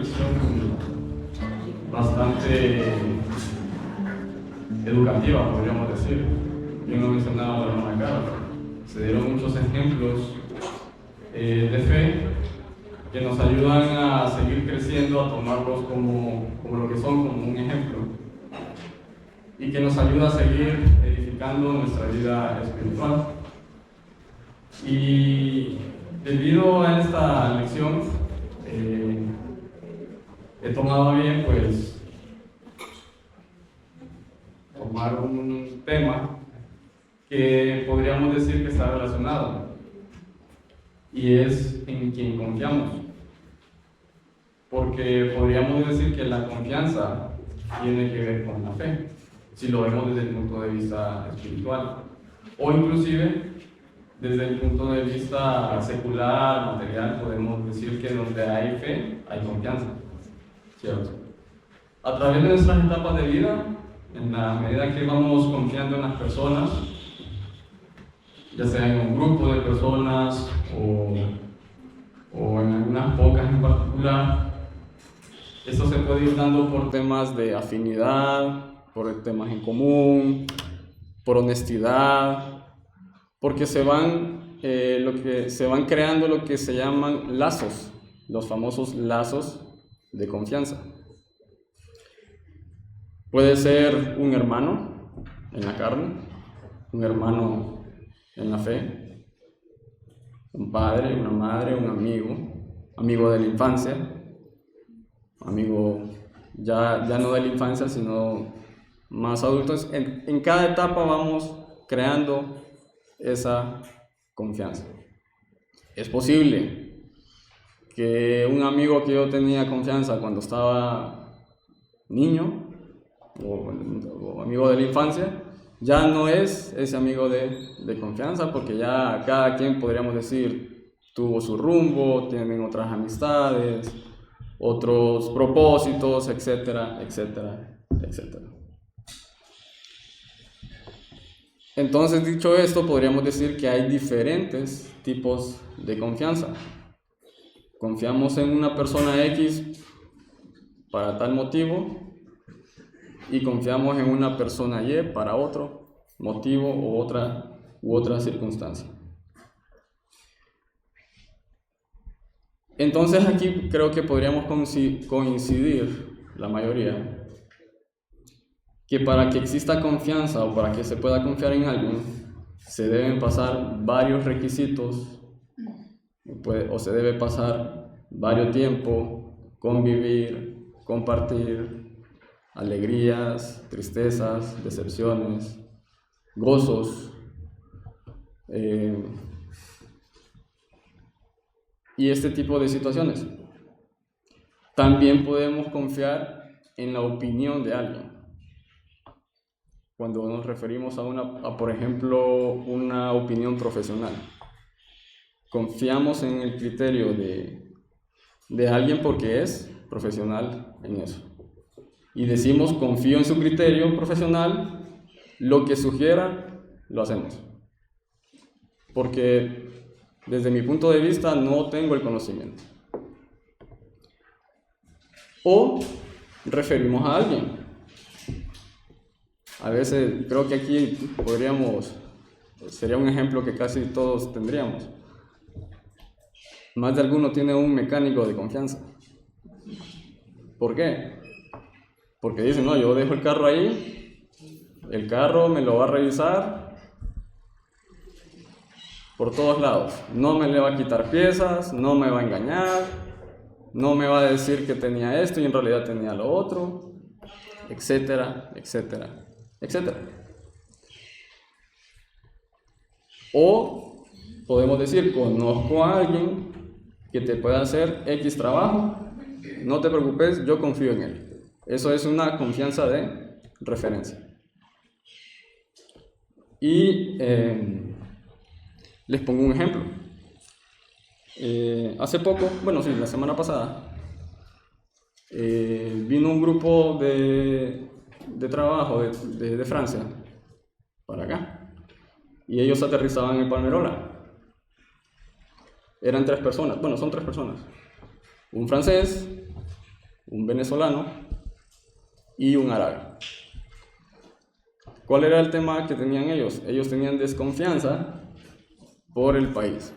lección bastante educativa, podríamos decir. Yo no mencionaba la hermana Carla. Se dieron muchos ejemplos de fe que nos ayudan a seguir creciendo, a tomarlos como lo que son, como un ejemplo, y que nos ayuda a seguir edificando nuestra vida espiritual. Y debido a esta lección, he tomado bien, pues, tomar un tema que podríamos decir que está relacionado, y es en quien confiamos. Porque podríamos decir que la confianza tiene que ver con la fe, si lo vemos desde el punto de vista espiritual, o inclusive desde el punto de vista secular, material, podemos decir que donde hay fe, hay confianza, ¿cierto? A través de nuestras etapas de vida, en la medida que vamos confiando en las personas, ya sea en un grupo de personas o en algunas pocas en particular, esto se puede ir dando por temas de afinidad, por temas en común, por honestidad, porque se van creando lo que se llaman lazos, los famosos lazos de confianza. Puede ser un hermano en la carne, un hermano en la fe, un padre, una madre, un amigo de la infancia, amigo ya no de la infancia, sino más adultos. En cada etapa vamos creando esa confianza. Es posible que un amigo que yo tenía confianza cuando estaba niño o amigo de la infancia, ya no es ese amigo de confianza, porque ya cada quien, podríamos decir, tuvo su rumbo, tienen otras amistades, otros propósitos, etcétera, etcétera, etcétera. Entonces, dicho esto, podríamos decir que hay diferentes tipos de confianza. Confiamos en una persona X para tal motivo y confiamos en una persona Y para otro motivo u otra circunstancia. Entonces aquí creo que podríamos coincidir la mayoría que para que exista confianza o para que se pueda confiar en alguien se deben pasar varios requisitos, o se debe pasar varios tiempo, convivir, compartir alegrías, tristezas, decepciones, gozos, y este tipo de situaciones. También podemos confiar en la opinión de alguien. Cuando nos referimos a, por ejemplo, una opinión profesional, confiamos en el criterio de alguien porque es profesional en eso. Y decimos, confío en su criterio profesional, lo que sugiera, lo hacemos. Porque desde mi punto de vista no tengo el conocimiento. O referimos a alguien. A veces creo que aquí sería un ejemplo que casi todos tendríamos. Más de alguno tiene un mecánico de confianza. ¿Por qué? Porque dicen, no, yo dejo el carro ahí, el carro me lo va a revisar por todos lados. No me le va a quitar piezas, no me va a engañar, no me va a decir que tenía esto y en realidad tenía lo otro, etcétera, etcétera, etcétera. O podemos decir, conozco a alguien que te pueda hacer X trabajo, no te preocupes, yo confío en él. Eso es una confianza de referencia. Y les pongo un ejemplo. Hace poco, la semana pasada, vino un grupo de trabajo de Francia para acá. Y ellos aterrizaban en Palmerola. Eran 3 personas, son 3 personas. Un francés, un venezolano y un árabe. ¿Cuál era el tema que tenían ellos? Ellos tenían desconfianza por el país.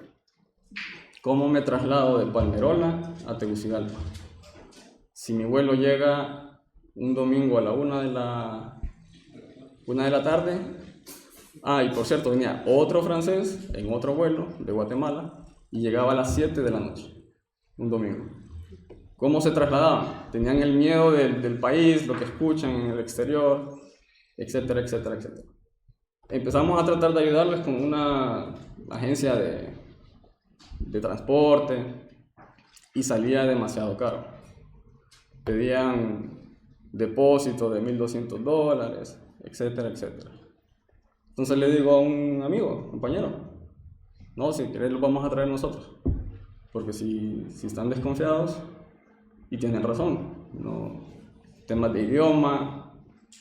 ¿Cómo me traslado de Palmerola a Tegucigalpa? Si mi vuelo llega un domingo a la 1 de la tarde, y por cierto, venía otro francés en otro vuelo de Guatemala y llegaba a las 7 de la noche, un domingo. ¿Cómo se trasladaban? Tenían el miedo del país, lo que escuchan en el exterior, etcétera, etcétera, etcétera. Empezamos a tratar de ayudarles con una agencia de transporte y salía demasiado caro. Pedían depósito de $1,200, etcétera, etcétera. Entonces le digo a un amigo, compañero, no, si querés los vamos a traer nosotros, porque si están desconfiados, y tienen razón, no, temas de idioma,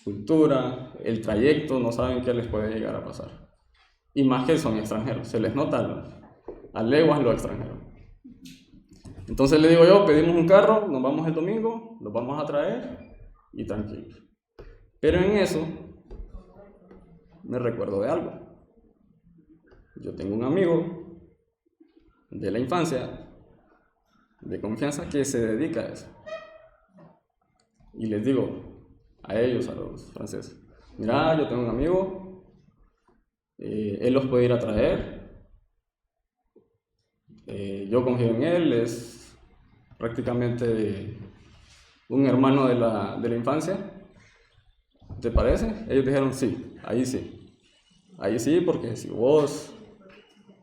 cultura, el trayecto, no saben qué les puede llegar a pasar. Y más que son extranjeros, se les nota a leguas lo extranjero. Entonces le digo yo, pedimos un carro, nos vamos el domingo, los vamos a traer y tranquilos. Pero en eso me recuerdo de algo. Yo tengo un amigo de la infancia, de confianza, que se dedica a eso. Y les digo a ellos, a los franceses, mira, yo tengo un amigo, él los puede ir a traer, yo confío en él, es prácticamente un hermano de la infancia, ¿te parece? Ellos dijeron sí, ahí sí, porque si vos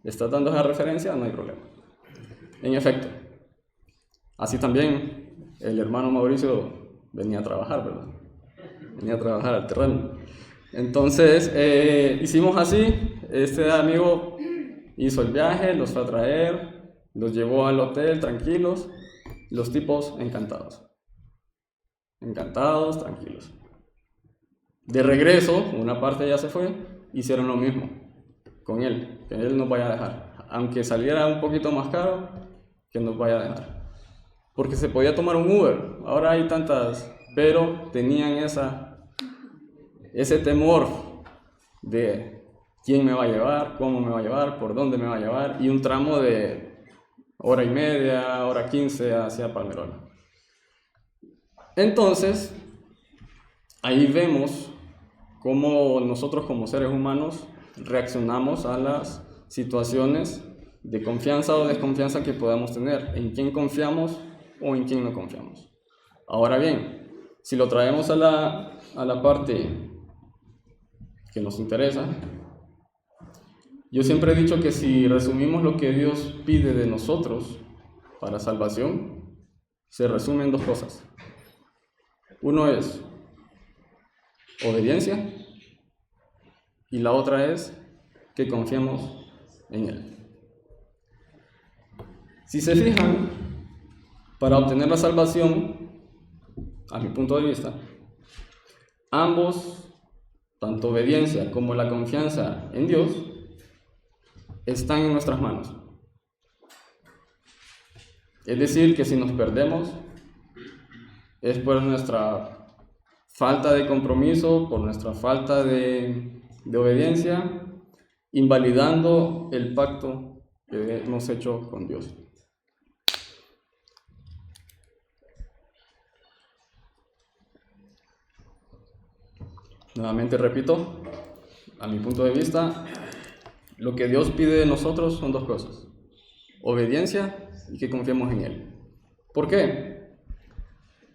estás dando esa referencia, no hay problema. En efecto, así también el hermano Mauricio venía a trabajar, ¿verdad? Venía a trabajar al terreno. Entonces, hicimos así, este amigo hizo el viaje, los fue a traer, los llevó al hotel tranquilos, los tipos encantados, tranquilos. De regreso, una parte ya se fue, hicieron lo mismo con él, que él nos vaya a dejar, aunque saliera un poquito más caro, que nos vaya a dejar. Porque se podía tomar un Uber, ahora hay tantas, pero tenían ese temor de quién me va a llevar, cómo me va a llevar, por dónde me va a llevar, y un tramo de 1:30, 1:15 hacia Palmerola. Entonces, ahí vemos cómo nosotros como seres humanos reaccionamos a las situaciones de confianza o desconfianza que podamos tener, en quién confiamos o en quién no confiamos. Ahora bien, si lo traemos a la parte que nos interesa, yo siempre he dicho que si resumimos lo que Dios pide de nosotros para salvación, se resume en dos cosas. Uno es obediencia y la otra es que confiemos en Él. Si se fijan, para obtener la salvación, a mi punto de vista, ambos, tanto obediencia como la confianza en Dios, están en nuestras manos. Es decir, que si nos perdemos, es por nuestra falta de compromiso, por nuestra falta de obediencia, invalidando el pacto que hemos hecho con Dios. Nuevamente repito, a mi punto de vista, lo que Dios pide de nosotros son dos cosas: obediencia y que confiemos en Él. ¿Por qué?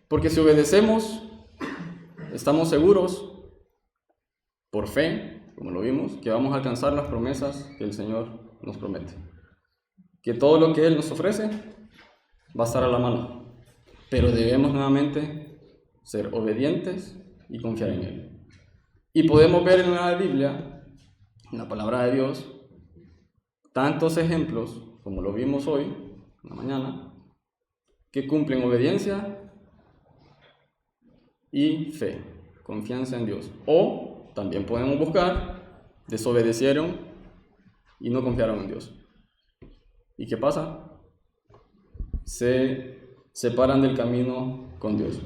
Porque si obedecemos, estamos seguros, por fe, como lo vimos, que vamos a alcanzar las promesas que el Señor nos promete. Que todo lo que Él nos ofrece va a estar a la mano, pero debemos nuevamente ser obedientes y confiar en Él. Y podemos ver en la Biblia, en la palabra de Dios, tantos ejemplos, como lo vimos hoy, en la mañana, que cumplen obediencia y fe, confianza en Dios. O también podemos buscar, desobedecieron y no confiaron en Dios. ¿Y qué pasa? Se separan del camino con Dios.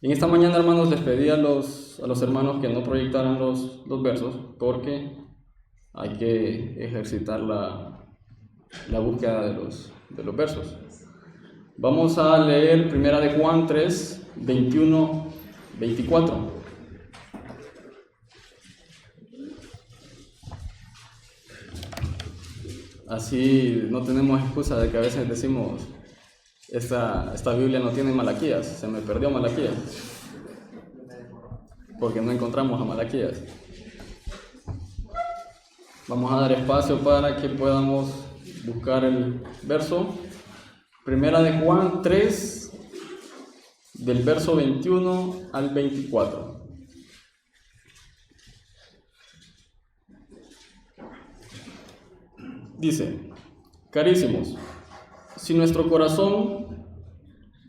En esta mañana, hermanos, les pedí a los hermanos que no proyectaran los versos porque hay que ejercitar la búsqueda de los versos. Vamos a leer 1 de Juan 3, 21, 24. Así no tenemos excusa de que a veces decimos, esta Biblia no tiene Malaquías, se me perdió Malaquías, porque no encontramos a Malaquías. Vamos a dar espacio para que podamos buscar el verso. 1 de Juan 3, del verso 21 al 24. Dice: carísimos, si nuestro corazón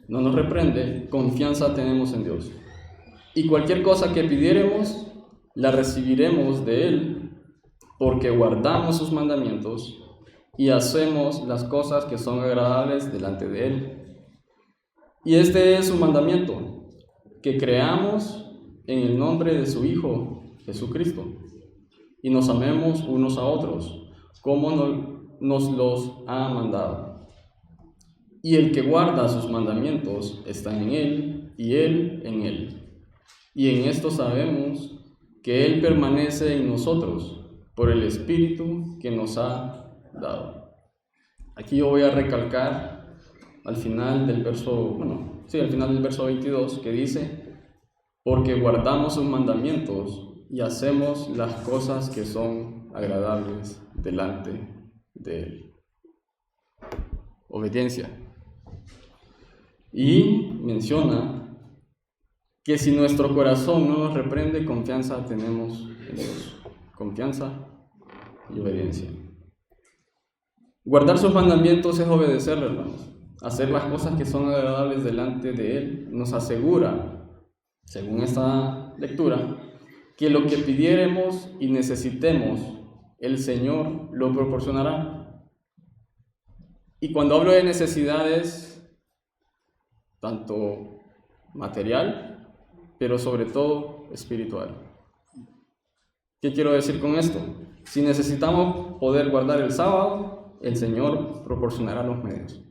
no nos reprende, confianza tenemos en Dios. Y cualquier cosa que pidiéremos, la recibiremos de Él, porque guardamos sus mandamientos y hacemos las cosas que son agradables delante de Él. Y este es su mandamiento, que creamos en el nombre de su Hijo, Jesucristo, y nos amemos unos a otros, como nos los ha mandado. Y el que guarda sus mandamientos está en Él, y Él en Él. Y en esto sabemos que Él permanece en nosotros, por el Espíritu que nos ha dado. Aquí yo voy a recalcar al final del verso 22, que dice: porque guardamos sus mandamientos y hacemos las cosas que son agradables delante de Él. Obediencia. Y menciona que si nuestro corazón no nos reprende, confianza tenemos en Dios. Confianza y obediencia. Guardar sus mandamientos es obedecerle, hermanos. Hacer las cosas que son agradables delante de Él nos asegura, según esta lectura, que lo que pidiéremos y necesitemos, el Señor lo proporcionará. Y cuando hablo de necesidades, tanto material, pero sobre todo espiritual. ¿Qué quiero decir con esto? Si necesitamos poder guardar el sábado, el Señor proporcionará los medios.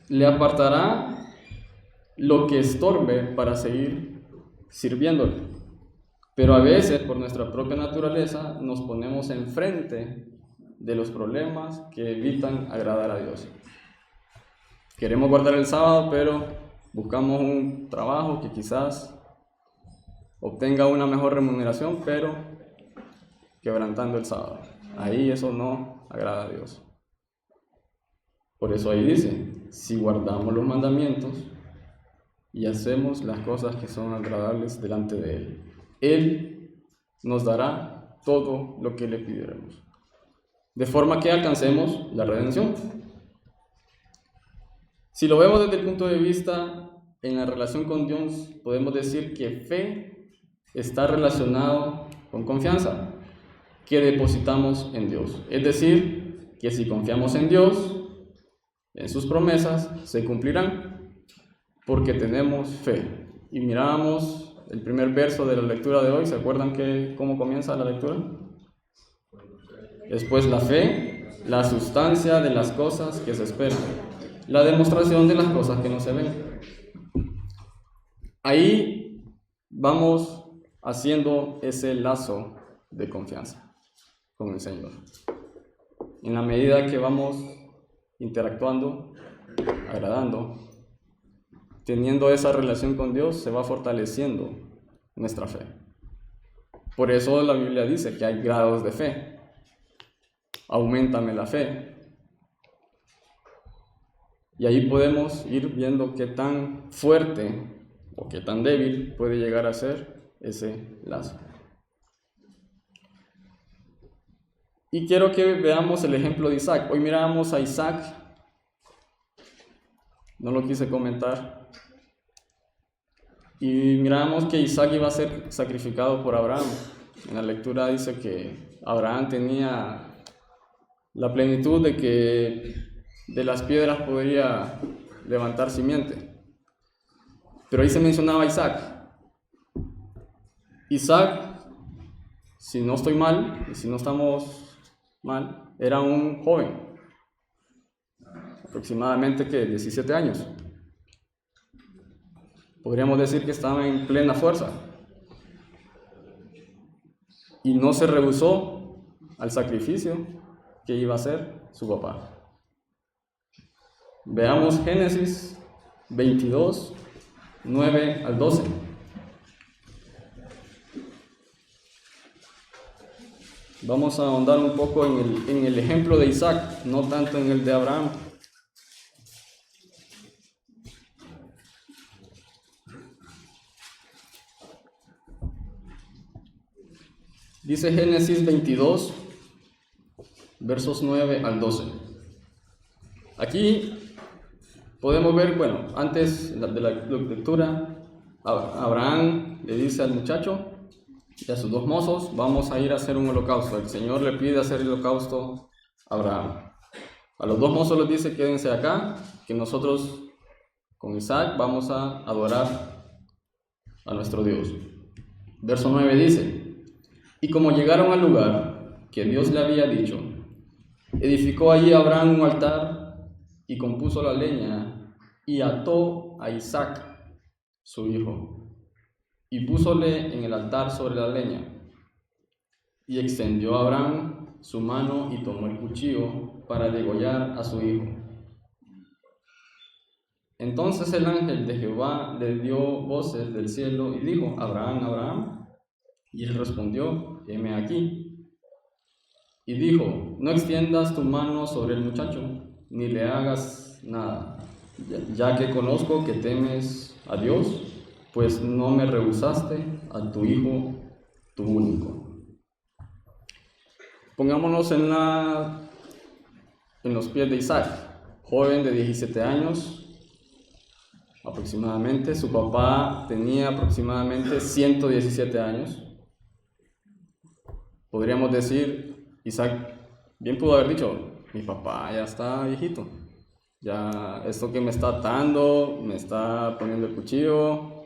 Le apartará lo que estorbe para seguir sirviéndole. Pero a veces, por nuestra propia naturaleza, nos ponemos enfrente de los problemas que evitan agradar a Dios. Queremos guardar el sábado, pero buscamos un trabajo que quizás obtenga una mejor remuneración, pero quebrantando el sábado. Ahí eso no agrada a Dios. Por eso ahí dice: si guardamos los mandamientos y hacemos las cosas que son agradables delante de Él, Él nos dará todo lo que le pidiéramos, de forma que alcancemos la redención. Si lo vemos desde el punto de vista en la relación con Dios, podemos decir que fe está relacionado con confianza que depositamos en Dios. Es decir, que si confiamos en Dios, en sus promesas se cumplirán, porque tenemos fe. Y mirábamos el primer verso de la lectura de hoy. ¿Se acuerdan cómo comienza la lectura? Después la fe, la sustancia de las cosas que se esperan, la demostración de las cosas que no se ven. Ahí vamos haciendo ese lazo de confianza con el Señor. En la medida que vamos interactuando, agradando, teniendo esa relación con Dios, se va fortaleciendo nuestra fe. Por eso la Biblia dice que hay grados de fe. Auméntame la fe. Y ahí podemos ir viendo qué tan fuerte o qué tan débil puede llegar a ser ese lazo. Y quiero que veamos el ejemplo de Isaac. Hoy miramos a Isaac. No lo quise comentar. Y miramos que Isaac iba a ser sacrificado por Abraham. En la lectura dice que Abraham tenía la plenitud de que de las piedras podría levantar simiente. Pero ahí se mencionaba Isaac. Isaac, si no estoy mal, y si no estamos mal, era un joven, aproximadamente 17 años. Podríamos decir que estaba en plena fuerza y no se rehusó al sacrificio que iba a hacer su papá. Veamos Génesis 22, 9 al 12. Vamos a ahondar un poco en el ejemplo de Isaac, no tanto en el de Abraham. Dice Génesis 22, versos 9 al 12. Aquí podemos ver, bueno, antes de la lectura, Abraham le dice al muchacho y a sus dos mozos: vamos a ir a hacer un holocausto. El Señor le pide hacer el holocausto a Abraham. A los dos mozos les dice: quédense acá, que nosotros con Isaac vamos a adorar a nuestro Dios. Verso 9 dice: y como llegaron al lugar que Dios le había dicho, edificó allí Abraham un altar y compuso la leña y ató a Isaac, su hijo, y púsole en el altar sobre la leña. Y extendió Abraham su mano y tomó el cuchillo para degollar a su hijo. Entonces el ángel de Jehová le dio voces del cielo y dijo: Abraham, Abraham. Y él respondió: heme aquí. Y dijo: no extiendas tu mano sobre el muchacho, ni le hagas nada, ya que conozco que temes a Dios, pues no me rehusaste a tu hijo, tu único. Pongámonos en los pies de Isaac, joven de 17 años aproximadamente. Su papá tenía aproximadamente 117 años. Podríamos decir, Isaac bien pudo haber dicho: mi papá ya está viejito, ya esto que me está atando, me está poniendo el cuchillo,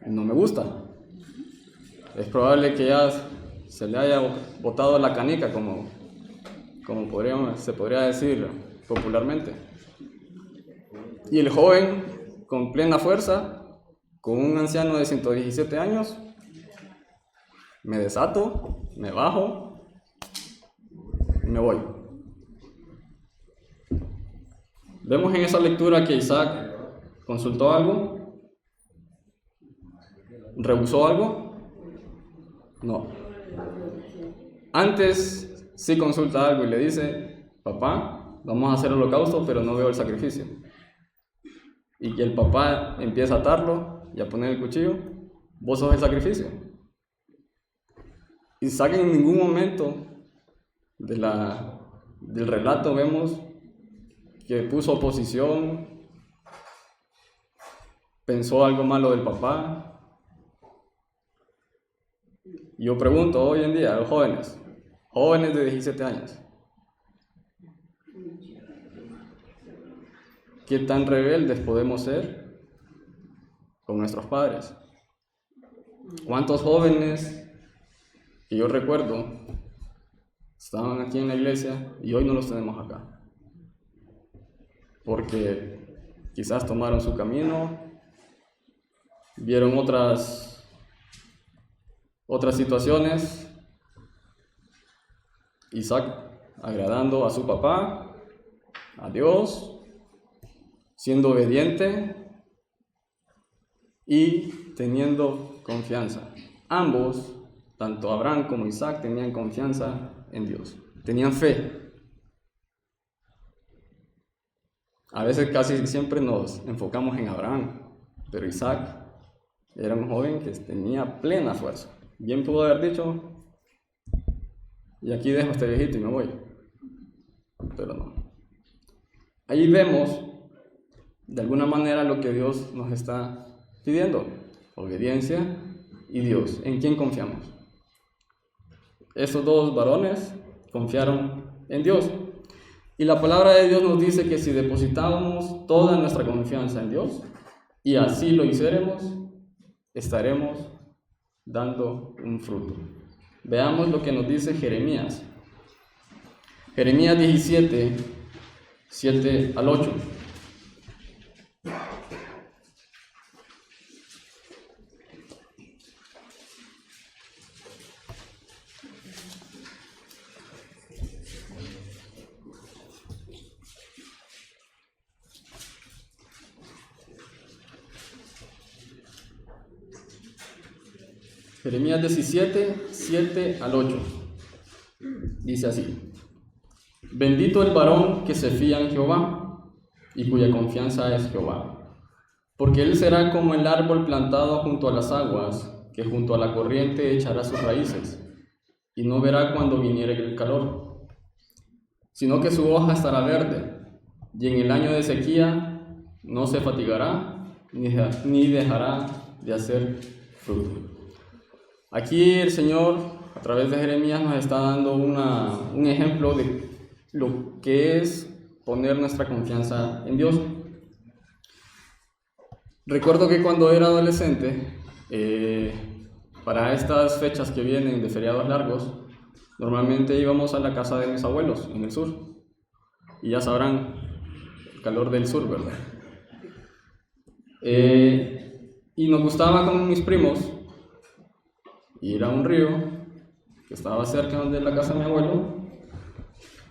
no me gusta. Es probable que ya se le haya botado la canica, como se podría decir popularmente. Y el joven, con plena fuerza, con un anciano de 117 años, me desato, me bajo y me voy. Vemos en esa lectura que Isaac consultó algo, rehusó algo. No. Antes sí consulta algo y le dice: papá, vamos a hacer el holocausto, pero no veo el sacrificio. Y que el papá empieza a atarlo y a poner el cuchillo: vos sos el sacrificio. Isaac en ningún momento del relato vemos que puso oposición, pensó algo malo del papá. Yo pregunto hoy en día a los jóvenes de 17 años, ¿qué tan rebeldes podemos ser con nuestros padres? ¿Cuántos jóvenes que yo recuerdo estaban aquí en la iglesia y hoy no los tenemos acá? Porque quizás tomaron su camino, vieron otras situaciones. Isaac agradando a su papá, a Dios, siendo obediente y teniendo confianza. Ambos, tanto Abraham como Isaac, tenían confianza en Dios, tenían fe. A veces casi siempre nos enfocamos en Abraham, pero Isaac era un joven que tenía plena fuerza. Bien pudo haber dicho: y aquí dejo a este viejito y me voy. Pero no. Ahí vemos de alguna manera lo que Dios nos está pidiendo: obediencia y Dios. ¿En quién confiamos? Esos dos varones confiaron en Dios. Y la palabra de Dios nos dice que si depositamos toda nuestra confianza en Dios, y así lo hiciéramos, estaremos dando un fruto. Veamos lo que nos dice Jeremías. Jeremías 17, 7 al 8. Jeremías 17, 7 al 8. Dice así: Bendito el varón que se fía en Jehová y cuya confianza es Jehová, porque él será como el árbol plantado junto a las aguas, que junto a la corriente echará sus raíces, y no verá cuando viniere el calor, sino que su hoja estará verde, y en el año de sequía no se fatigará, ni dejará de hacer fruto. Aquí el Señor, a través de Jeremías, nos está dando un ejemplo de lo que es poner nuestra confianza en Dios. Recuerdo que cuando era adolescente, para estas fechas que vienen de feriados largos, normalmente íbamos a la casa de mis abuelos en el sur. Y ya sabrán el calor del sur, ¿verdad? Y nos gustaba con mis primos ir a un río que estaba cerca de la casa de mi abuelo,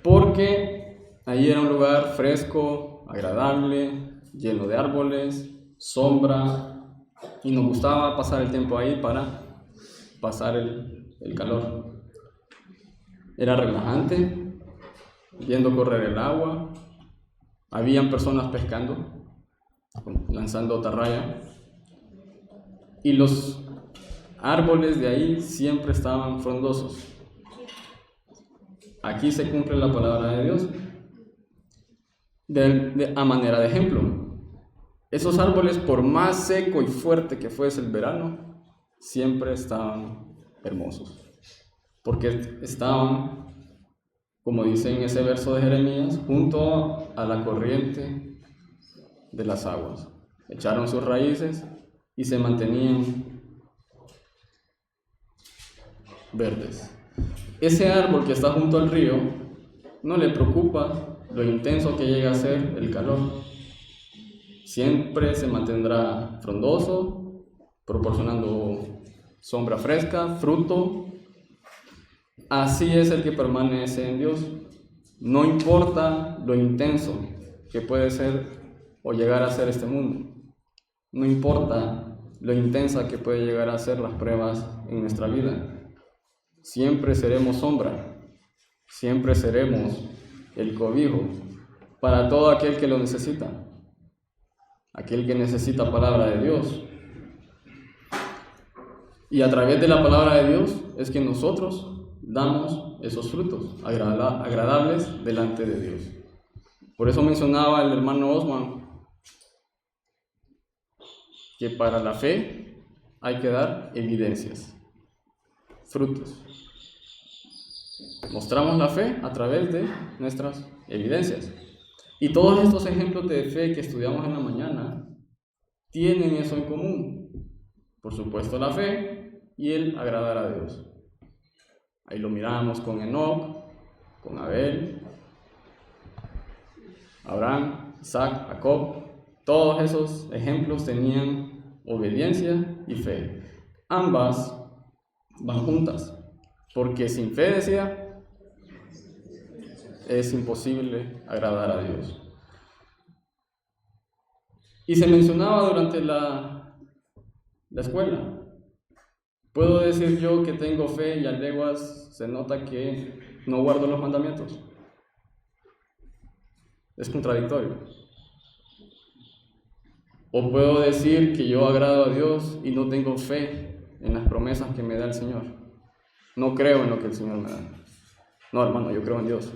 porque ahí era un lugar fresco, agradable, lleno de árboles, sombra, y nos gustaba pasar el tiempo ahí para pasar el calor. Era relajante, viendo correr el agua, habían personas pescando, lanzando atarraya, y los árboles de ahí siempre estaban frondosos. Aquí se cumple la palabra de Dios a manera de ejemplo. Esos árboles, por más seco y fuerte que fuese el verano, siempre estaban hermosos, porque estaban, como dice en ese verso de Jeremías, junto a la corriente de las aguas. Echaron sus raíces y se mantenían verdes. Ese árbol que está junto al río no le preocupa lo intenso que llega a ser el calor. Siempre se mantendrá frondoso, proporcionando sombra fresca, fruto. Así es el que permanece en Dios. No importa lo intenso que puede ser o llegar a ser este mundo. No importa lo intensa que puede llegar a ser las pruebas en nuestra vida. Siempre seremos sombra, siempre seremos el cobijo para todo aquel que lo necesita, aquel que necesita palabra de Dios. Y a través de la palabra de Dios es que nosotros damos esos frutos agradables delante de Dios. Por eso mencionaba el hermano Osman que para la fe hay que dar evidencias, frutos. Mostramos la fe a través de nuestras evidencias. Y todos estos ejemplos de fe que estudiamos en la mañana tienen eso en común. Por supuesto, la fe y el agradar a Dios. Ahí lo miramos con Enoc, con Abel, Abraham, Isaac, Jacob. Todos esos ejemplos tenían obediencia y fe. Ambas van juntas, porque sin fe, decía, es imposible agradar a Dios. Y se mencionaba durante la escuela. ¿Puedo decir yo que tengo fe y a leguas se nota que no guardo los mandamientos? Es contradictorio. ¿O puedo decir que yo agrado a Dios y no tengo fe en las promesas que me da el Señor? No creo en lo que el Señor me da. No, hermano, yo creo en Dios.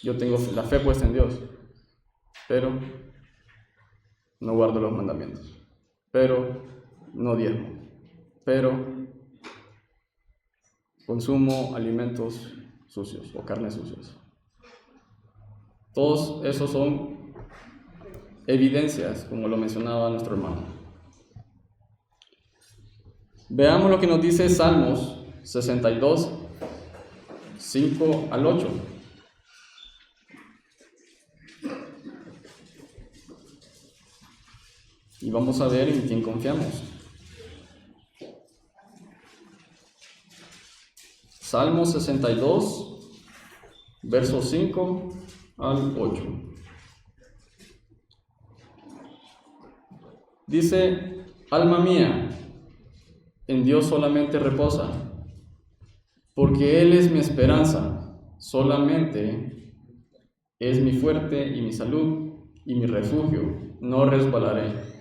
Yo tengo la fe puesta en Dios, pero no guardo los mandamientos, pero no diezmo, pero consumo alimentos sucios o carnes sucias. Todos esos son evidencias, como lo mencionaba nuestro hermano. Veamos lo que nos dice Salmos 62, 5 al 8. Y vamos a ver en quién confiamos. Salmos 62, versos 5 al 8. Dice: alma mía, en Dios solamente reposa, porque Él es mi esperanza, solamente es mi fuerte y mi salud y mi refugio, no resbalaré.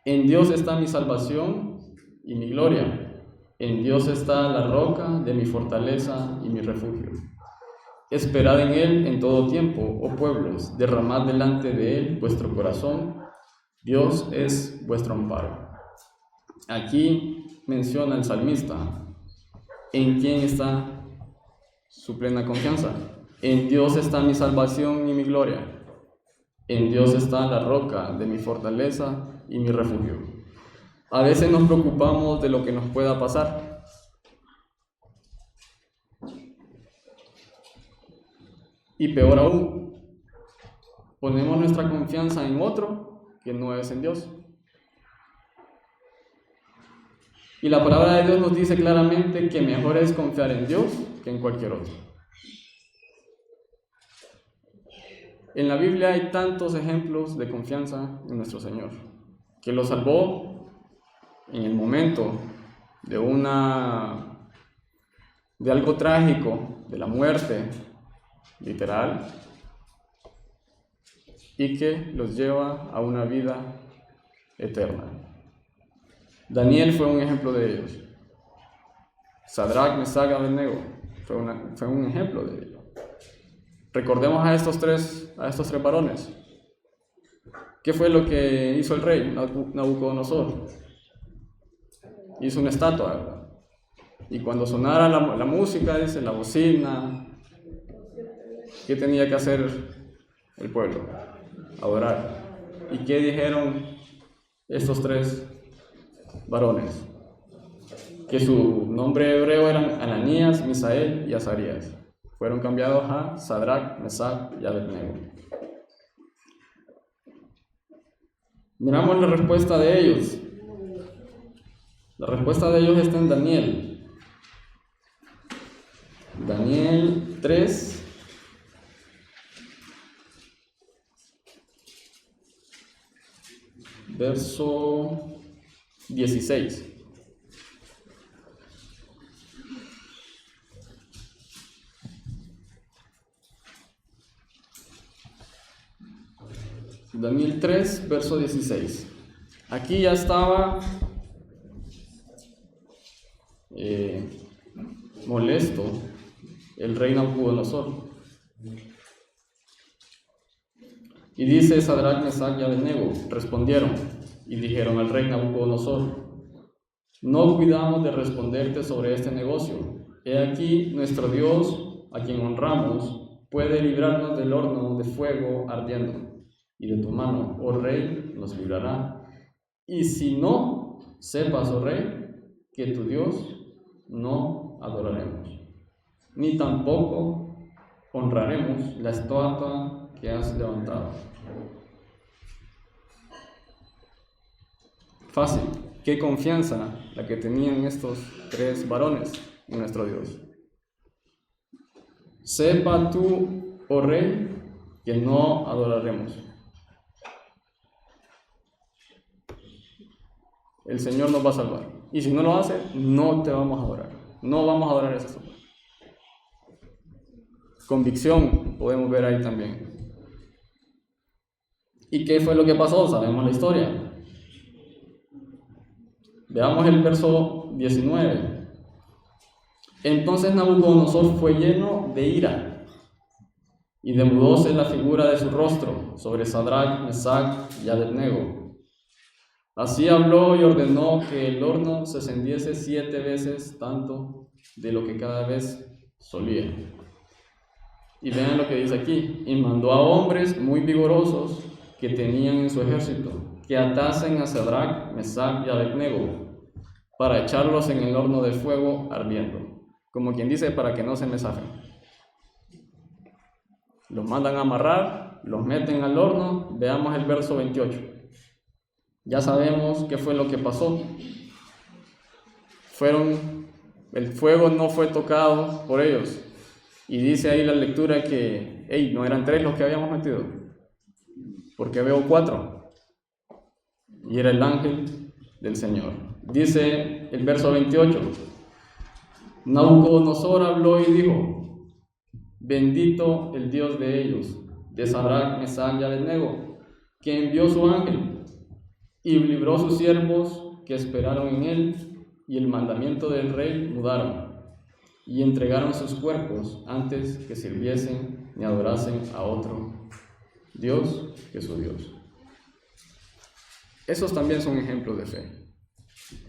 En Dios está mi salvación y mi gloria, en Dios está la roca de mi fortaleza y mi refugio. Esperad en Él en todo tiempo, oh pueblos, derramad delante de Él vuestro corazón, Dios es vuestro amparo. Aquí menciona el salmista en quién está su plena confianza. En Dios está mi salvación y mi gloria. En Dios está la roca de mi fortaleza y mi refugio. A veces nos preocupamos de lo que nos pueda pasar. Y peor aún, ponemos nuestra confianza en otro que no es en Dios. Y la palabra de Dios nos dice claramente que mejor es confiar en Dios que en cualquier otro. En la Biblia hay tantos ejemplos de confianza en nuestro Señor, que lo salvó en el momento de algo trágico, de la muerte literal, y que los lleva a una vida eterna. Daniel fue un ejemplo de ellos. Sadrach, Mesach y Abednego fue un ejemplo de ellos. Recordemos a estos tres varones. ¿Qué fue lo que hizo el rey Nabucodonosor? Hizo una estatua, ¿verdad? Y cuando sonara la música, dice, la bocina, ¿qué tenía que hacer el pueblo? Adorar. ¿Y qué dijeron estos tres varones? Que su nombre hebreo eran Ananías, Misael y Azarías. Fueron cambiados a Sadrach, Mesach y Abednego. Miramos la respuesta de ellos. La respuesta de ellos está en Daniel. Daniel 3. Verso 16. Daniel 3, verso 16. Aquí ya estaba molesto el rey Nabucodonosor. Y dice Sadrach, Mesach y Abednego, respondieron y dijeron al rey Nabucodonosor: no cuidamos de responderte sobre este negocio. He aquí nuestro Dios, a quien honramos, puede librarnos del horno de fuego ardiendo, y de tu mano, oh rey, nos librará. Y si no, sepas, oh rey, que tu Dios no adoraremos, ni tampoco honraremos la estatua que has levantado. Fácil. Qué confianza la que tenían estos tres varones en nuestro Dios. Sepa tú, oh rey, que no adoraremos. El Señor nos va a salvar. Y si no lo hace, no te vamos a adorar. No vamos a adorar esa estatua. Convicción podemos ver ahí también. ¿Y qué fue lo que pasó? Sabemos la historia. Veamos el verso 19. Entonces Nabucodonosor fue lleno de ira, y demudóse la figura de su rostro sobre Sadrach, Mesach y Abednego. Así habló y ordenó que el horno se encendiese 7 veces tanto de lo que cada vez solía. Y vean lo que dice aquí: y mandó a hombres muy vigorosos que tenían en su ejército, que atasen a Sadrach, Mesach y Abednego, para echarlos en el horno de fuego ardiendo. Como quien dice, para que no se me zafen. Los mandan a amarrar, los meten al horno. Veamos el verso 28. Ya sabemos qué fue lo que pasó. El fuego no fue tocado por ellos. Y dice ahí la lectura que, no eran 3 los que habíamos metido, porque veo 4. Y era el ángel del Señor. Dice el verso 28. Nabucodonosor habló y dijo: bendito el Dios de ellos, de Sadrach, Mesach y Abednego, que envió su ángel y libró sus siervos que esperaron en él, y el mandamiento del rey mudaron, y entregaron sus cuerpos antes que sirviesen ni adorasen a otro Dios que su Dios. Esos también son ejemplos de fe,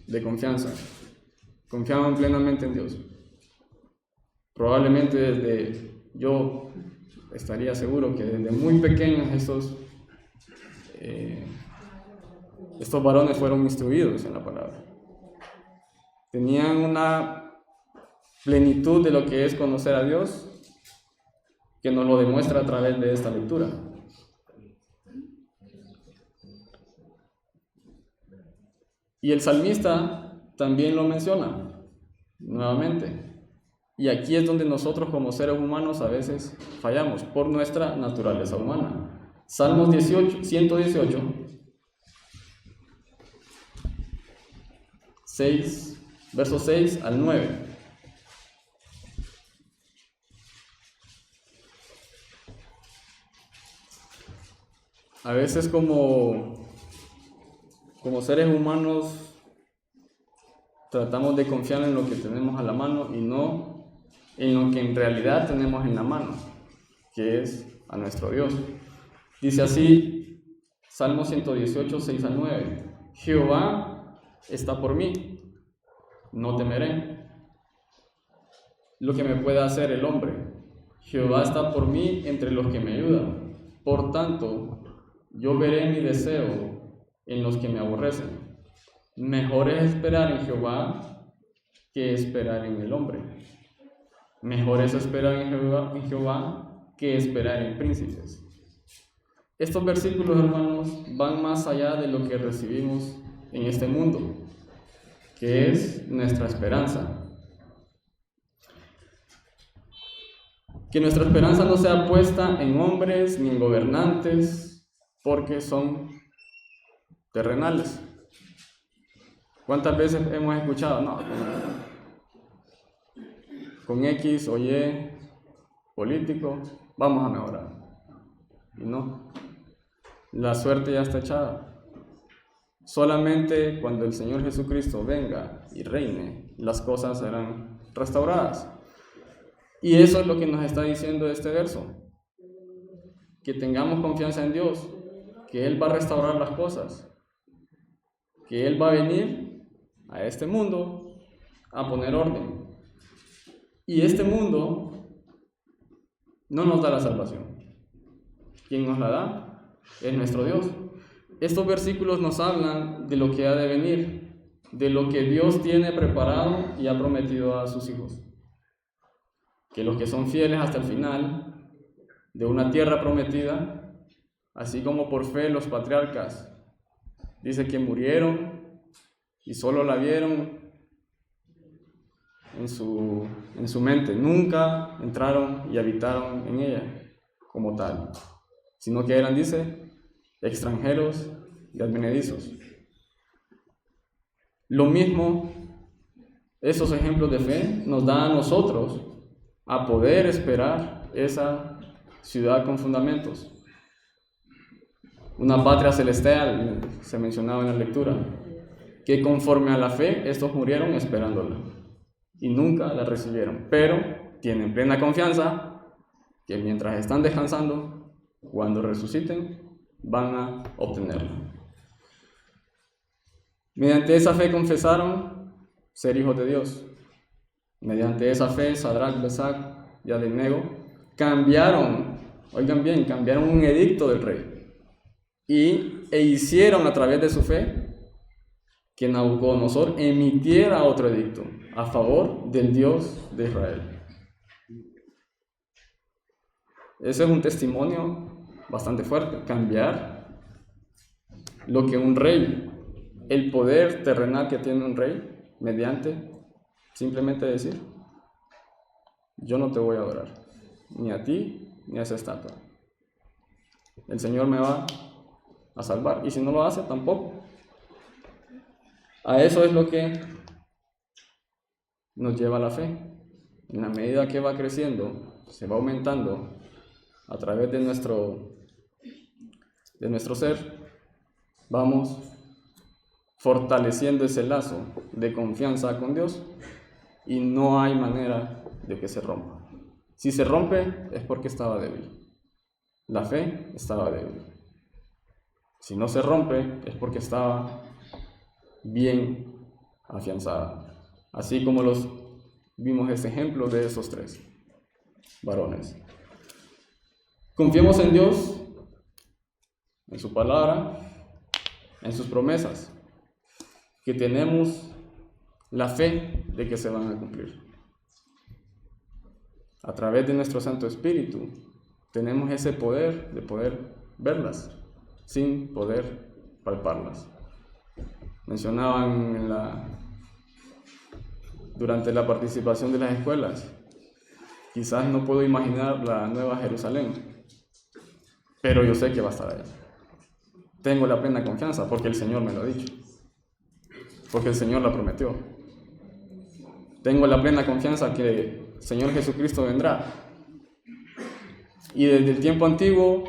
de confianza. Confiaban plenamente en Dios. Probablemente yo estaría seguro que desde muy pequeños estos varones fueron instruidos en la palabra. Tenían una plenitud de lo que es conocer a Dios, que nos lo demuestra a través de esta lectura. Y el salmista también lo menciona nuevamente. Y aquí es donde nosotros como seres humanos a veces fallamos por nuestra naturaleza humana. Salmos 118, 6, versos 6 al 9. A veces como seres humanos tratamos de confiar en lo que tenemos a la mano y no en lo que en realidad tenemos en la mano, que es a nuestro Dios. Dice así, Salmo 118, 6 al 9. Jehová está por mí, no temeré lo que me pueda hacer el hombre. Jehová está por mí entre los que me ayudan. Por tanto, yo veré mi deseo en los que me aborrecen. Mejor es esperar en Jehová que esperar en el hombre. Mejor es esperar en Jehová que esperar en príncipes. Estos versículos, hermanos, van más allá de lo que recibimos en este mundo, que es nuestra esperanza. Que nuestra esperanza no sea puesta en hombres ni en gobernantes, porque son terrenales. ¿Cuántas veces hemos escuchado? No, con X o Y político vamos a mejorar. Y no, la suerte ya está echada. Solamente cuando el Señor Jesucristo venga y reine, las cosas serán restauradas. Y eso es lo que nos está diciendo este verso. Que tengamos confianza en Dios, que Él va a restaurar las cosas, que Él va a venir a este mundo a poner orden. Y este mundo no nos da la salvación. Quien nos la da es nuestro Dios. Estos versículos nos hablan de lo que ha de venir, de lo que Dios tiene preparado y ha prometido a sus hijos. Que los que son fieles hasta el final de una tierra prometida, así como por fe los patriarcas, dice que murieron y solo la vieron en su mente, nunca entraron y habitaron en ella como tal, sino que eran, dice, extranjeros y advenedizos. Lo mismo, esos ejemplos de fe nos dan a nosotros a poder esperar esa ciudad con fundamentos. Una patria celestial, se mencionaba en la lectura, que conforme a la fe, estos murieron esperándola y nunca la recibieron, pero tienen plena confianza que mientras están descansando, cuando resuciten, van a obtenerla. Mediante esa fe confesaron ser hijos de Dios. Mediante esa fe, Sadrach, Mesach y Abednego cambiaron, oigan bien, cambiaron un edicto del rey e hicieron a través de su fe que Nabucodonosor emitiera otro edicto a favor del Dios de Israel. Ese es un testimonio bastante fuerte, cambiar lo que un rey, el poder terrenal que tiene un rey, mediante simplemente decir: yo no te voy a adorar, ni a ti, ni a esa estatua. El Señor me va a salvar, y si no lo hace, tampoco. A eso es lo que nos lleva la fe. En la medida que va creciendo, se va aumentando a través de nuestro ser, vamos fortaleciendo ese lazo de confianza con Dios y no hay manera de que se rompa. Si se rompe es porque estaba débil. La fe estaba débil. Si no se rompe es porque estaba bien afianzada. Así como vimos este ejemplo de esos 3 varones. Confiemos en Dios, en su palabra, en sus promesas, que tenemos la fe de que se van a cumplir. A través de nuestro Santo Espíritu tenemos ese poder de poder verlas sin poder palparlas. Mencionaban durante la participación de las escuelas, quizás no puedo imaginar la Nueva Jerusalén, pero yo sé que va a estar ahí. Tengo la plena confianza porque el Señor me lo ha dicho, porque el Señor la prometió. Tengo la plena confianza que el Señor Jesucristo vendrá. Y desde el tiempo antiguo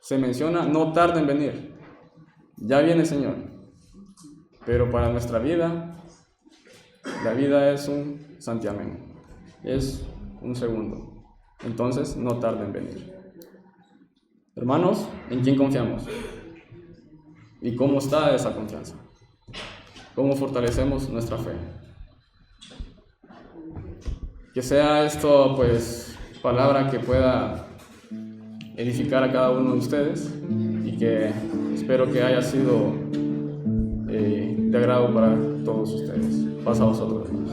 se menciona: no tarda en venir. Ya viene el Señor. Pero para nuestra vida, la vida es un santiamén, es un segundo. Entonces, no tarda en venir. Hermanos, ¿en quién confiamos? ¿Y cómo está esa confianza? ¿Cómo fortalecemos nuestra fe? Que sea esto, pues, palabra que pueda edificar a cada uno de ustedes y que espero que haya sido de agrado para todos ustedes. Pasa a vosotros, hermanos.